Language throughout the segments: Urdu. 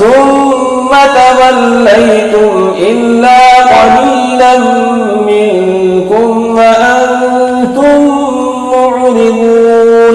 ثم توليتم إلا قليلا منكم وأنتم معرضون۔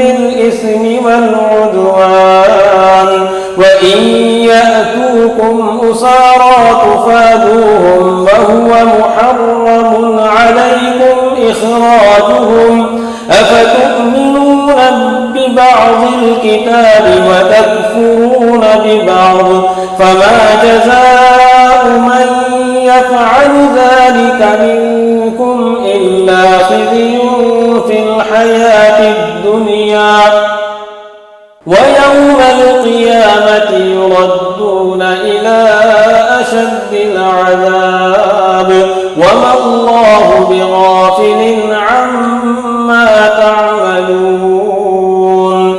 بالإثم والعدوان وإن يأتوكم أسارى تفادوهم وهو محرم عليكم إخراجهم أفتؤمنون ببعض الكتاب وتكفرون ببعض فما جزاء من يفعل ذلك منكم إلا خزي في الحياة الدنيا ويوم القيامة يردون إلى أشد العذاب وما الله بغافل عما تعملون۔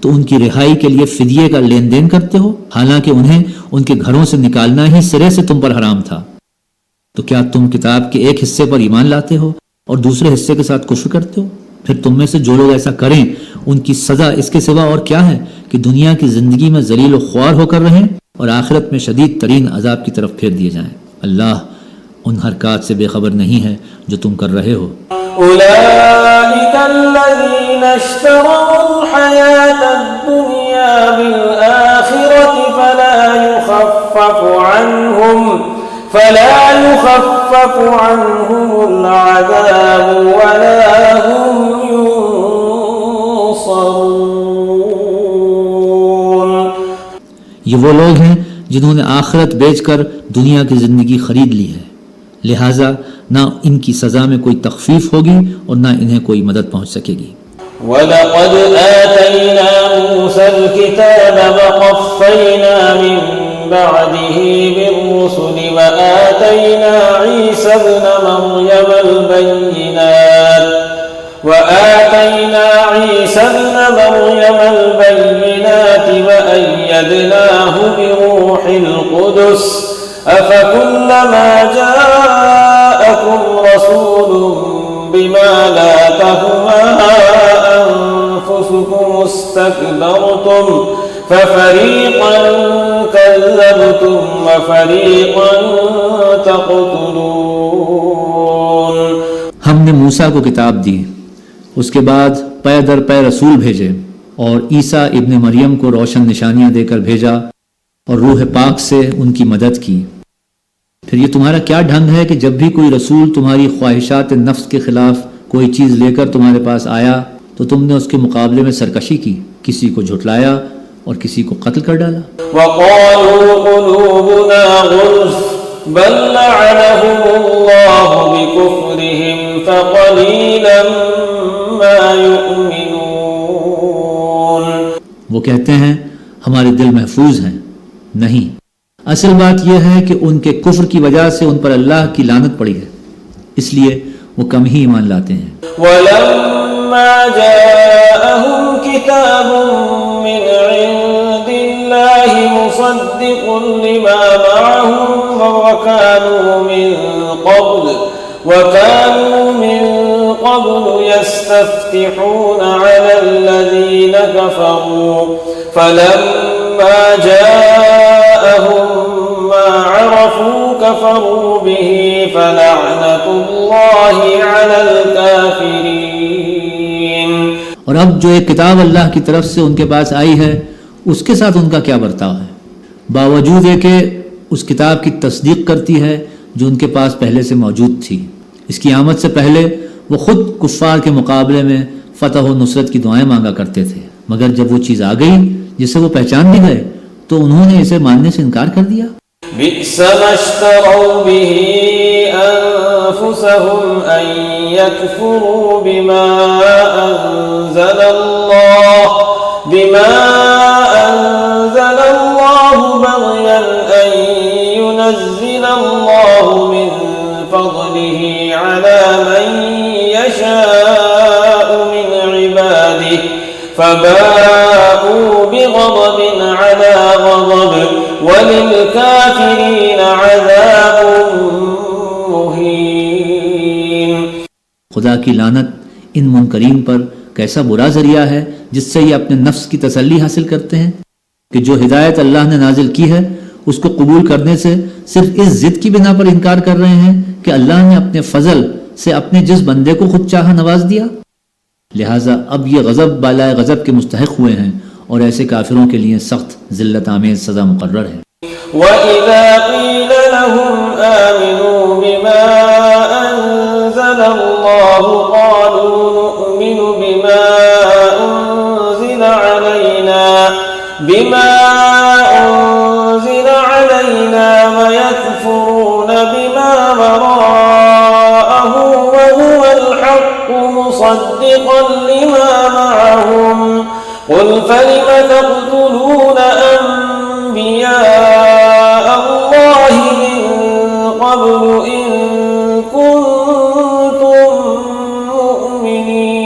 تو ان کی رہائی کے لیے فدیے کا لین دین کرتے ہو، حالانکہ انہیں ان کے گھروں سے نکالنا ہی سرے سے تم پر حرام تھا۔ تو کیا تم کتاب کے ایک حصے پر ایمان لاتے ہو اور دوسرے حصے کے ساتھ کفر کرتے ہو؟ پھر تم میں سے جو لوگ ایسا کریں ان کی سزا اس کے سوا اور کیا ہے کہ دنیا کی زندگی میں ذلیل و خوار ہو کر رہیں اور آخرت میں شدید ترین عذاب کی طرف پھیر دیے جائیں۔ اللہ ان حرکات سے بے خبر نہیں ہے جو تم کر رہے ہو۔ أولئك الذين اشتروا الحياة الدنيا بالآخرة فلا يخفف عنهم العذاب ولا هم ينصرون۔ یہ وہ لوگ ہیں جنہوں نے آخرت بیچ کر دنیا کی زندگی خرید لی ہے، لہٰذا نہ ان کی سزا میں کوئی تخفیف ہوگی اور نہ انہیں کوئی مدد پہنچ سکے گی۔ وَلَقَدْ آتَيْنَا مُوسَى الْكِتَابَ وَقَفَّيْنَا مِن بَعْدِهِ بِالرُّسُلِ وَآتَيْنَا عِيسَى ابْنَ مَرْيَمَ الْبَيِّنَاتِ وَأَيَّدْنَاهُ بِرُوحِ الْقُدُسِ أَفَكُلَّمَا جَاءَكُمْ رَسُولٌ بِمَا لَا تَهْوَىٰ أَنفُسُكُمُ اسْتَكْبَرْتُمْ فَفَرِيقًا كَذَّبْتُمْ وَفَرِيقًا تَقْتُلُونَ۔ ہم نے موسیٰ کو کتاب دی، اس کے بعد پے در پے رسول بھیجے اور عیسیٰ ابن مریم کو روشن نشانیاں دے کر بھیجا اور روح پاک سے ان کی مدد کی۔ پھر یہ تمہارا کیا ڈھنگ ہے کہ جب بھی کوئی رسول تمہاری خواہشات نفس کے خلاف کوئی چیز لے کر تمہارے پاس آیا تو تم نے اس کے مقابلے میں سرکشی کی، کسی کو جھٹلایا اور کسی کو قتل کر ڈالا۔ وَقَالُوا قُلُوبُنَا غُلْفٌ بَل لَّعَنَهُمُ اللَّهُ بِكُفْرِهِمْ فَقَلِيلًا مَّا يُؤْمِنُونَ۔ وہ کہتے ہیں ہمارے دل محفوظ ہیں، نہیں، اصل بات یہ ہے کہ ان کے کفر کی وجہ سے ان پر اللہ کی لعنت پڑی ہے، اس لیے وہ کم ہی ایمان لاتے ہیں۔ وَلَمَّا جَاءَهُمْ كِتَابٌ مِّنْ عِندِ اللَّهِ مُصَدِّقٌ لِّمَا مَعَهُمْ وَكَانُوا مِن قَبْلُ يَسْتَفْتِحُونَ عَلَى الَّذِينَ كَفَرُوا فَلَمَّا جَاءَهُم مَّا عَرَفُوا كَفَرُوا بِهِ فَلَعْنَةُ اللَّهِ عَلَى الْكَافِرِينَ۔ اور اب جو ایک کتاب اللہ کی طرف سے ان کے پاس آئی ہے اس کے ساتھ ان کا کیا برتاؤ ہے؟ باوجود ہے کہ اس کتاب کی تصدیق کرتی ہے جو ان کے پاس پہلے سے موجود تھی۔ اس کی آمد سے پہلے وہ خود کفار کے مقابلے میں فتح و نصرت کی دعائیں مانگا کرتے تھے، مگر جب وہ چیز آ گئی جسے وہ پہچان بھی گئے تو انہوں نے اسے ماننے سے انکار کر دیا۔ بئس ما اشتروا به أنفسهم أن يكفروا بما أنزل الله بغيا أن ينزل الله من فضله على من يشاء من عباده فباءوا بغضب على غضب وللكافرين عذاب مهين۔ خدا کی لعنت ان منکرین پر کیسا برا ذریعہ ہے جس سے یہ اپنے نفس کی تسلی حاصل کرتے ہیں کہ جو ہدایت اللہ نے نازل کی ہے اس کو قبول کرنے سے صرف اس ضد کی بنا پر انکار کر رہے ہیں کہ اللہ نے اپنے فضل سے اپنے جس بندے کو خود چاہا نواز دیا، لہٰذا اب یہ غضب بالائے غضب کے مستحق ہوئے ہیں اور ایسے کافروں کے لیے سخت ذلت آمیز سزا مقرر ہے۔ وَإِذَا قِيلَ لَهُمْ آمِنُوا بِمَا أَنزَلَ اللَّهُ قَالُوا نُؤْمِنُ بِمَا أُنزِلَ عَلَيْنَا وَيَكْفُرُونَ بِمَا وَرَاءَهُ وَهُوَ الْحَقُّ مُصَدِّقًا لِمَا مَعَهُمْ قُلْ فَلِمَ تَقْتُلُونَ أَنبِيَاءَ اللَّهِ مِن قَبْلُ إِن كُنتُم مُّؤْمِنِينَ۔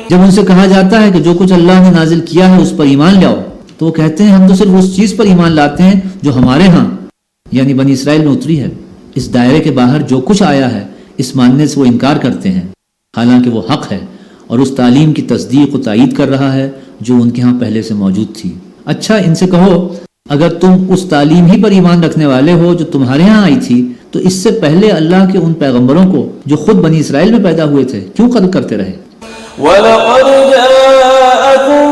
جب ان سے کہا جاتا ہے کہ جو کچھ اللہ نے نازل کیا ہے اس پر ایمان لاؤ، تو وہ کہتے ہیں ہم تو صرف اس چیز پر ایمان لاتے ہیں جو ہمارے ہاں یعنی بنی اسرائیل میں اتری ہے۔ اس دائرے کے باہر جو کچھ آیا ہے اس ماننے سے وہ انکار کرتے ہیں، حالانکہ وہ حق ہے اور اس تعلیم کی تصدیق و تائید کر رہا ہے جو ان کے ہاں پہلے سے موجود تھی۔ اچھا ان سے کہو اگر تم اس تعلیم ہی پر ایمان رکھنے والے ہو جو تمہارے ہاں آئی تھی تو اس سے پہلے اللہ کے ان پیغمبروں کو جو خود بنی اسرائیل میں پیدا ہوئے تھے کیوں قتل کرتے رہے؟ وَلَقَدْ جَاءَكُم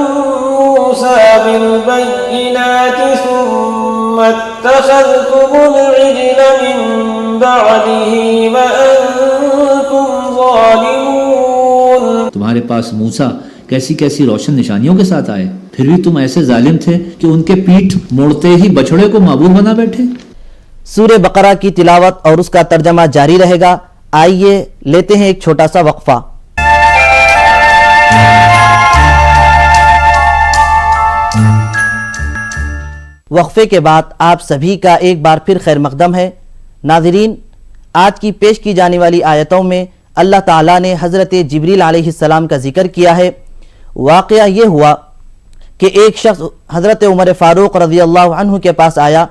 مُوسَىٰ بِالْبَيِّنَاتِ ثُمَّ اتَّخَذْتُمُ الْعِجْلَ مِن بَعْدِهِ وَأَنتُمْ ظَالِمُونَ۔ تمہارے پاس موسیٰ کیسی کیسی روشن نشانیوں کے ساتھ آئے، پھر بھی تم ایسے ظالم تھے کہ ان کے پیٹھ موڑتے ہی بچڑے کو معبود بنا بیٹھے۔ سورہ بقرہ کی تلاوت اور اس کا ترجمہ جاری رہے گا۔ آئیے لیتے ہیں ایک چھوٹا سا وقفہ۔ وقفے کے بعد آپ سبھی کا ایک بار پھر خیر مقدم ہے۔ ناظرین، آج کی پیش کی جانے والی آیتوں میں اللہ تعالیٰ نے حضرت جبریل علیہ السلام کا ذکر کیا ہے۔ واقعہ یہ ہوا کہ ایک شخص حضرت عمر فاروق رضی اللہ عنہ کے پاس آیا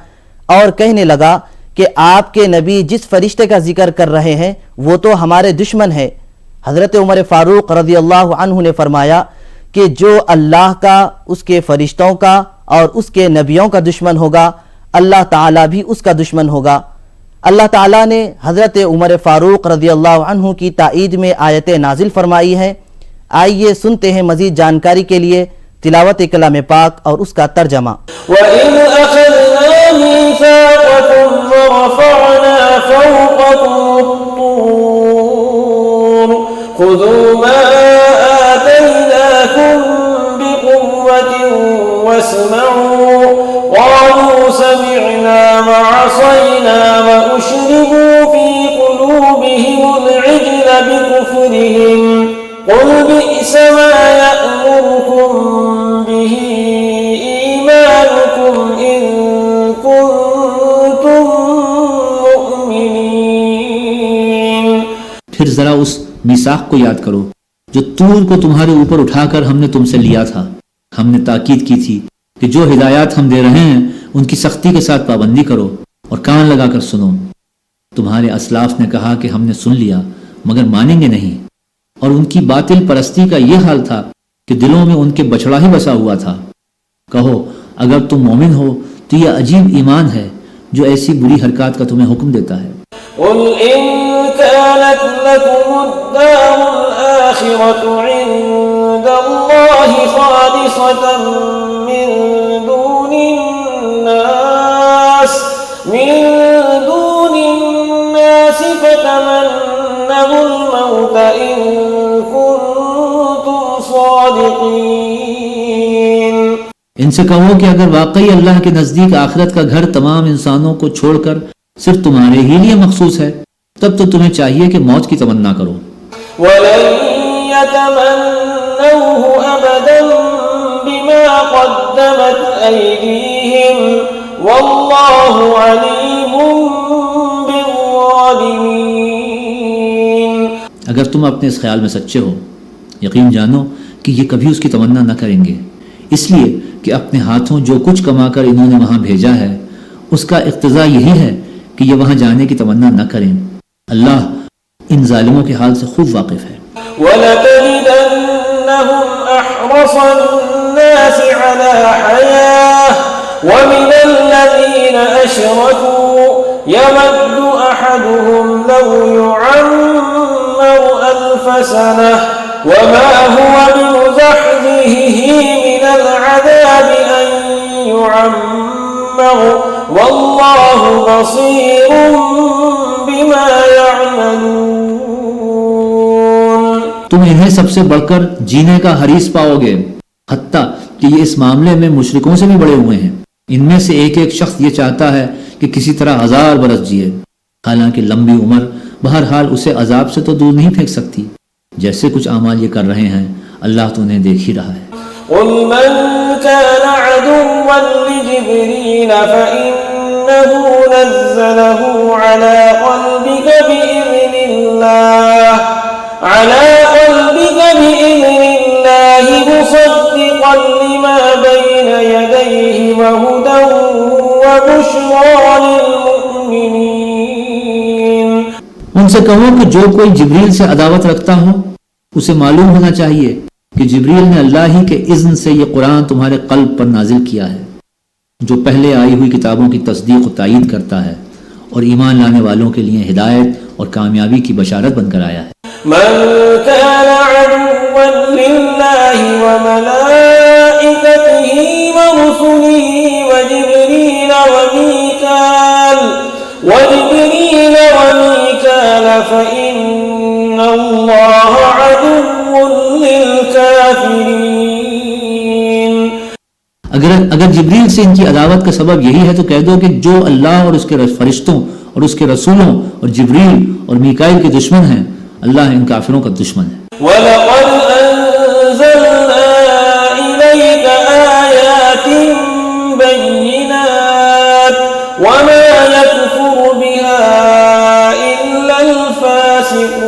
اور کہنے لگا کہ آپ کے نبی جس فرشتے کا ذکر کر رہے ہیں وہ تو ہمارے دشمن ہے۔ حضرت عمر فاروق رضی اللہ عنہ نے فرمایا کہ جو اللہ کا، اس کے فرشتوں کا اور اس کے نبیوں کا دشمن ہوگا، اللہ تعالیٰ بھی اس کا دشمن ہوگا۔ اللہ تعالیٰ نے حضرت عمر فاروق رضی اللہ عنہ کی تائید میں آیتیں نازل فرمائی ہیں۔ آئیے سنتے ہیں مزید جانکاری کے لیے تلاوت کلام پاک اور اس کا ترجمہ۔ وَإِذْ أَخَذْنَا مِيثَاقَكُمْ وَرَفَعْنَا فَوْقَكُمُ الطُّورَ خُذُوا مَا آتَيْنَاكُمْ بِقُوَّةٍ وَاسْمَعُوا قَالُوا سَمِعْنَا وَعَصَيْنَا وَأُشْرِبُوا فِي قُلُوبِهِمُ الْعِجْلَ بِكُفْرِهِمْ قُلْ بِئْسَ مَا يَأْمُرُكُمْ بِهِ إِيمَانُكُمْ إِن كُنتُم مُّؤْمِنِينَ۔ پھر ذرا اس میثاق کو یاد کرو جو طور کو تمہارے اوپر اٹھا کر ہم نے تم سے لیا تھا۔ ہم نے تاکید کی تھی کہ جو ہدایات ہم دے رہے ہیں ان کی سختی کے ساتھ پابندی کرو اور کان لگا کر سنو۔ تمہارے اسلاف نے کہا کہ ہم نے سن لیا مگر مانیں گے نہیں، اور ان کی باطل پرستی کا یہ حال تھا کہ دلوں میں ان کے بچڑا ہی بسا ہوا تھا۔ کہو اگر تم مومن ہو تو یہ عجیب ایمان ہے جو ایسی بری حرکات کا تمہیں حکم دیتا ہے۔ قل إن كانت لكم الدار الآخرة عند الله خالصة من دون الناس فتمنوا الموت إن كنتم صادقين۔ ان سے کہو کہ اگر واقعی اللہ کے نزدیک آخرت کا گھر تمام انسانوں کو چھوڑ کر صرف تمہارے ہی لیے مخصوص ہے تب تو تمہیں چاہیے کہ موت کی تمنا کرو۔ وَلَن يَتَمَنَّوْهُ أَبَدًا بِمَا قَدَّمَتْ أَيْدِيهِمْ وَاللَّهُ عَلِيمٌ بِالظَّالِمِينَ۔ اگر تم اپنے اس خیال میں سچے ہو یقین جانو کہ یہ کبھی اس کی تمنا نہ کریں گے، اس لیے کہ اپنے ہاتھوں جو کچھ کما کر انہوں نے وہاں بھیجا ہے اس کا اقتضا یہی ہے کہ یہ وہاں جانے کی تمنا نہ کریں۔ اللہ ان ظالموں کے حال سے خوب واقف ہے۔ وَلَتَجِدَنَّهُمْ أَحْرَصَ النَّاسِ عَلَى حَيَاةٍ وَمِنَ الَّذِينَ أَشْرَكُوا يَوَدُّ أَحَدُهُمْ لَوْ يُعَمَّرُ أَلْفَ سَنَةٍ وَمَا هُوَ بِمُزَحْزِحِهِ مِنَ الْعَذَابِ أَن يُعَمَّرَ وَاللَّهُ بَصِيرٌ بِمَا يَعْمَلُونَ۔ تم انہیں سب سے بڑھ کر جینے کا حریص پاؤ گے، حتیٰ کہ یہ اس معاملے میں مشرکوں سے بھی بڑے ہوئے ہیں۔ ان میں سے ایک ایک شخص یہ چاہتا ہے کہ کسی طرح 1000 برس جیے، حالانکہ لمبی عمر بہرحال اسے عذاب سے تو دور نہیں پھینک سکتی۔ جیسے کچھ اعمال یہ کر رہے ہیں اللہ تو انہیں دیکھ ہی رہا ہے۔ قل من كان عدوا لجبريل فإنه نزله على قلبك بإذن الله مصدقا لما بين يديه وهدى وبشرى للمؤمنين. ان سے کہو کہ جو کوئی جبریل سے عداوت رکھتا ہو اسے معلوم ہونا چاہیے کہ جبریل نے اللہ ہی کے اذن سے یہ قرآن تمہارے قلب پر نازل کیا ہے، جو پہلے آئی ہوئی کتابوں کی تصدیق و تائید کرتا ہے اور ایمان لانے والوں کے لیے ہدایت اور کامیابی کی بشارت بن کر آیا ہے. من كان عدوا لله وملائكته ورسله وجبريل وميكال فإن الله عدو للكافرين. اگر جبریل سے ان کی عداوت کا سبب یہی ہے تو کہہ دو کہ جو اللہ اور اس کے فرشتوں اور اس کے رسولوں اور جبریل اور میکائیل کے دشمن ہیں، اللہ ان کافروں کا دشمن ہے. وَلَقَدْ أَنزَلْنَا إِلَيْكَ آيَاتٍ بَيِّنَاتٍ وَمَا يَكْفُرُ بِهَا إِلَّا الْفَاسِقُونَ.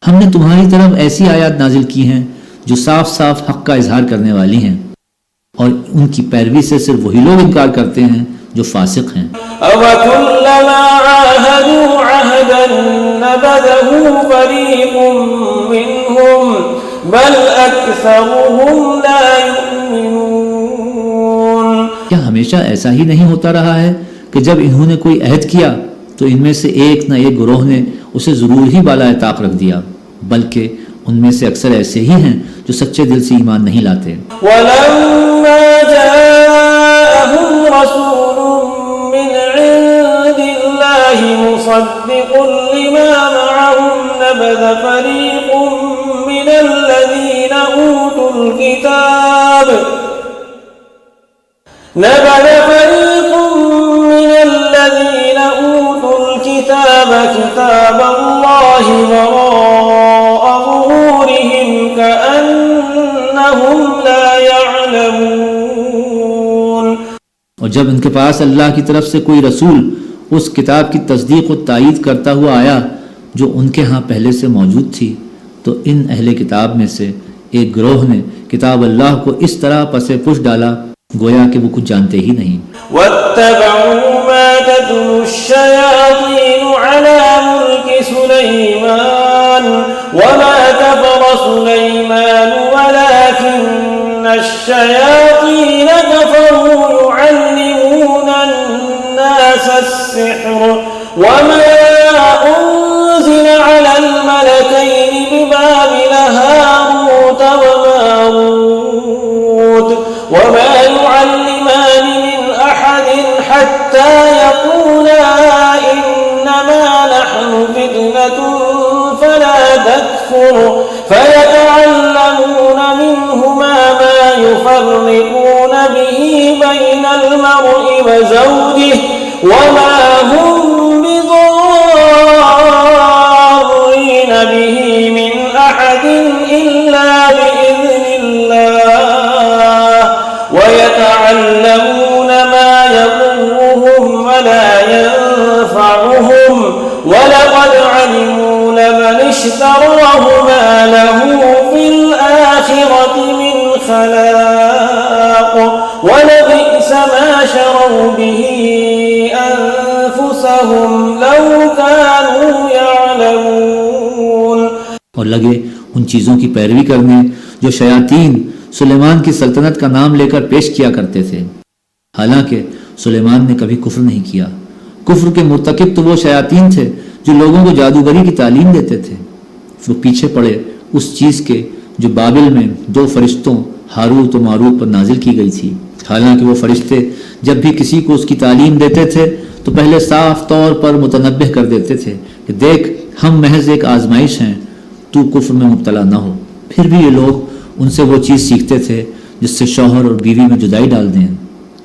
ہم نے تمہاری طرف ایسی آیات نازل کی ہیں جو صاف صاف حق کا اظہار کرنے والی ہیں، اور ان کی پیروی سے صرف وہی لوگ انکار کرتے ہیں جو فاسق ہیں. أَوَكُلَّمَا عَاهَدُوا عَهْدًا نَبَذَهُ فَرِيقٌ مِّنْهُمْ بَلْ أَكْثَرُهُمْ لَا يُؤْمِنُونَ. کیا ہمیشہ ایسا ہی نہیں ہوتا رہا ہے کہ جب انہوں نے کوئی عہد کیا تو ان میں سے ایک نہ ایک گروہ نے اسے ضرور ہی بالائے طاق رکھ دیا، بلکہ ان میں سے اکثر ایسے ہی ہیں جو سچے دل سے ایمان نہیں لاتے. وَلَمَّا جَاءَهُمْ رَسُولٌ مِّنْ عِندِ اللَّهِ مُصَدِّقٌ لِمَا مَعَهُمْ نَبَذَ فَرِيقٌ مِّنَ الَّذِينَ أُوتُوا الْكِتَابَ كِتَابَ اللَّهِ وَرَاءَ ظُهُورِهِمْ كَأَنَّهُمْ لَا يَعْلَمُونَ. اور جب ان کے پاس اللہ کی طرف سے کوئی رسول اس کتاب کی تصدیق و تائید کرتا ہوا آیا جو ان کے ہاں پہلے سے موجود تھی، تو ان اہل کتاب میں سے ایک گروہ نے کتاب اللہ کو اس طرح پسے پش ڈالا گویا کہ وہ کچھ جانتے ہی نہیں. وَاتَّبَعُوا مَا تَتْلُو الشَّيَاطِينُ عَلَى مُلْكِ سُلَيْمَانَ وَمَا كَفَرَ سُلَيْمَانُ وَلَكِنَّ الشَّيَاطِينَ كَفَرُوا يُعَلِّمُونَ النَّاسَ السِّحْرَ وَمَا أُنزِلَ عَلَى الْمَلَكَيْنِ بِبَابِلَ هَارُوتَ وَمَارُوتَ وَمَا يُعَلِّمَانِ مِنْ أَحَدٍ حَتَّى يَقُولَا إِنَّمَا نَحْنُ فِتْنَةٌ فَلَا تَكْفُرْ فَيَتَعَلَّمُونَ مِنْهُمَا مَا يُفَرِّقُونَ بِهِ بَيْنَ الْمَرْءِ وَزَوْجِهِ وَمَا هُمْ بِضَارِّينَ بِهِ مِنْ أَحَدٍ إِلَّا بِإِذْنِ اللَّهِ وَيَتَعَلَّمُونَ مَا يَضُرُّهُمْ وَلَا يَنفَعُهُمْ وَلَقَدْ عَلِمُوا لَمَنِ اشْتَرَاهُ مَا لَهُ فِي الْآخِرَةِ مِنْ خَلَاقٍ وَلَبِئْسَ مَا شَرَوْا بِهِ أَنفُسَهُمْ لَوْ كَانُوا يَعْلَمُونَ. اور لگے ان چیزوں کی پیروی کرنے جو شیاطین سلیمان کی سلطنت کا نام لے کر پیش کیا کرتے تھے، حالانکہ سلیمان نے کبھی کفر نہیں کیا. کفر کے مرتکب تو وہ شیاطین تھے جو لوگوں کو جادوگری کی تعلیم دیتے تھے. وہ پیچھے پڑے اس چیز کے جو بابل میں دو فرشتوں ہاروت و ماروت پر نازل کی گئی تھی، حالانکہ وہ فرشتے جب بھی کسی کو اس کی تعلیم دیتے تھے تو پہلے صاف طور پر متنبہ کر دیتے تھے کہ دیکھ ہم محض ایک آزمائش ہیں، تو کفر میں مبتلا نہ ہو. پھر بھی یہ لوگ ان سے وہ چیز سیکھتے تھے جس سے شوہر اور بیوی میں جدائی ڈال دیں.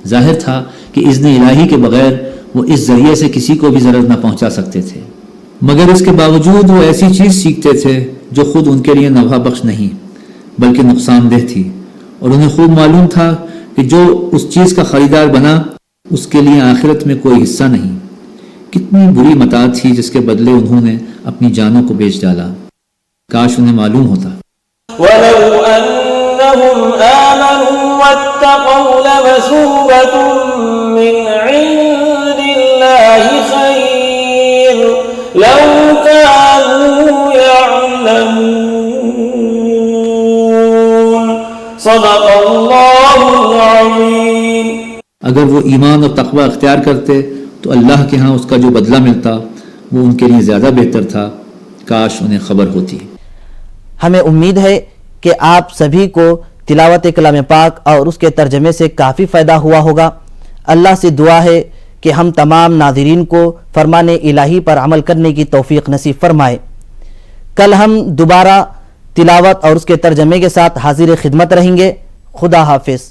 ظاہر تھا کہ اذن الہی کے بغیر وہ اس ذریعے سے کسی کو بھی ضرر نہ پہنچا سکتے تھے، مگر اس کے باوجود وہ ایسی چیز سیکھتے تھے جو خود ان کے لیے نفع بخش نہیں بلکہ نقصان دہ تھی، اور انہیں خوب معلوم تھا کہ جو اس چیز کا خریدار بنا اس کے لیے آخرت میں کوئی حصہ نہیں. کتنی بری متاع تھی جس کے بدلے انہوں نے اپنی جانوں کو بیچ ڈالا. کاش انہیں معلوم ہوتا. ولو أنهم آمنوا واتقوا لمثوبة من عند الله خير لو كانوا يعلمون صدق الله العظيم. اگر وہ ایمان اور تقوی اختیار کرتے تو اللہ کے ہاں اس کا جو بدلہ ملتا وہ ان کے لیے زیادہ بہتر تھا، کاش انہیں خبر ہوتی. ہمیں امید ہے کہ آپ سبھی کو تلاوت کلام پاک اور اس کے ترجمے سے کافی فائدہ ہوا ہوگا. اللہ سے دعا ہے کہ ہم تمام ناظرین کو فرمان الہی پر عمل کرنے کی توفیق نصیب فرمائے. کل ہم دوبارہ تلاوت اور اس کے ترجمے کے ساتھ حاضر خدمت رہیں گے. خدا حافظ.